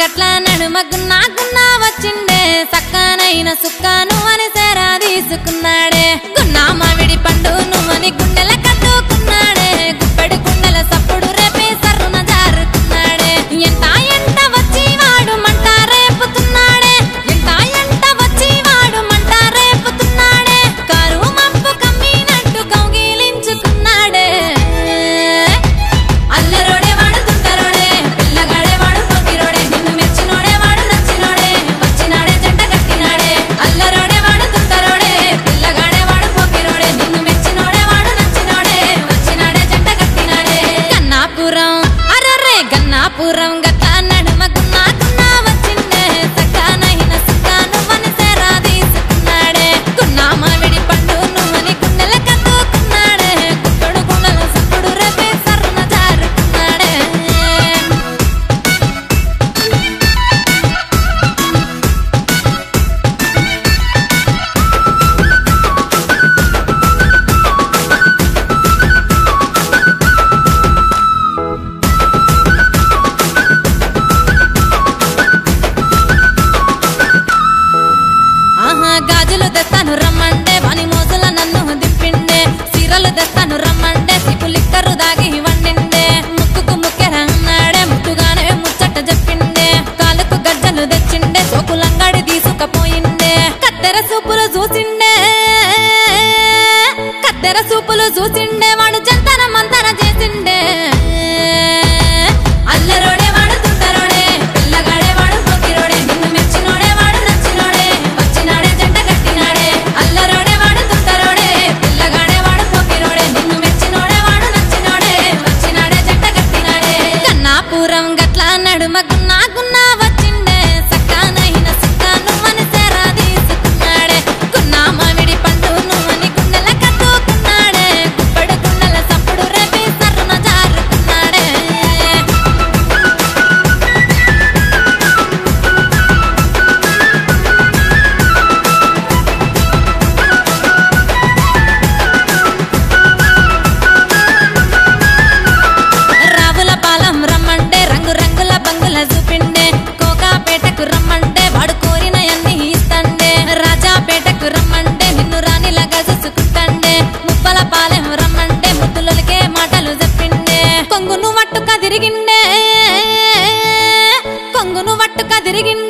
గట్ల నడుమ గున్నా గున్నా వచ్చిండే సక్కనైన సుక్కను అని సేరా తీసుకున్నాడే గున్నా మామిడి పండు నువ్వని గుండెల కట్టుకున్నాడే గుప్పెడు గుండెల సప్పుడు రేపే సర్రున జారుకున్నాడే ఎంత ఎంట వచ్చి వాడు మంట రేపుతున్నాడే ఎంత ఎంట వచ్చి వాడు మంట రేపుతున్నాడే కారు మంపు కమ్మినట్టు కౌగిలించుకున్నాడే అల్లరోడే వాడు తుంటరోడే పిల్లగాడే వాడు పొగిరోడే నిన్ను మెచ్చినోడే వాడు నచ్చినోడే వచ్చినాడే జంట కట్టినాడే అల్లరోడే వాడు తుంటరోడే పిల్లగాడే వాడు పొగిరోడే నిన్ను మెచ్చినోడే వాడు నచ్చినోడే వచ్చినాడే జంట కట్టినాడే గన్నాపురం అరరే గన్నాపురం గట్ల నడుమ గున్నా గున్నా వచ్చిండే సక్కనైన సుక్కను వని సేరా తీసుకున్నాడే గున్నా మామిడి పండు నువ్వని గుండెల కట్టుకున్నాడే గుట్టడు గుండెల సప్పుడు రేపే సర్రున జారుకున్నాడే ఆహా గాజులు తెస్తాను రమ్మంటే వాని మోసుల నన్ను దింపిండే సీరలు తెస్తాను రమ్మంటే సిపులిక్కరు దాగి వండిండే ముక్కుకు ముక్కెర అన్నాడే ముట్టుగానే ముచ్చట చెప్పిండే కాలుకు గజ్జలు తెచ్చిండే సోకులంగాడి తీసుకపోయిండే కత్తెర సూపులు చూసిండే కత్తెర సూపులు చూసిండే వాడు జంతన మంతన చేసిండే అల్లరోడే వాడు తుంటరోడే పిల్లగాడే వాడు పొగిరోడే నిన్ను మెచ్చినోడే వాడు నచ్చినోడే వచ్చినాడే జంట కట్టినాడే అల్లరోడే వాడు తుంటరోడే పిల్లగాడే వాడు పొగిరోడే నిన్ను మెచ్చినోడే వాడు నచ్చినోడే వచ్చినాడే జంట కట్టినాడే కన్నాపురం గట్ల నడుమ గున్నా గున్నా వచ్చిండే సక్కనైన సుక్కను వని సేరా తీసుకున్నాడే గున్నా మామిడి పండు నువ్వని గుండెల కట్టుకున్నాడే గుప్పెడు గుండెల సప్పుడు రేపే సర్రున జారుకున్నాడే రావుల పాలం రమ్మంటే రంగు రంగుల బంగుల చూపిండే కోకాపేటకు రమ్మంటే వాడు కోరిన అన్ని ఇస్తండే రాజాపేటకు రమ్మంటే నిన్ను రాణిలాగా చూసుకుంటాండే ముప్పల పాలెం రమ్మంటే ముద్దులకే మాటలు చెప్పిండే కొంగును వట్టుక తిరిగిండే కొంగును వట్టుక తిరిగిండే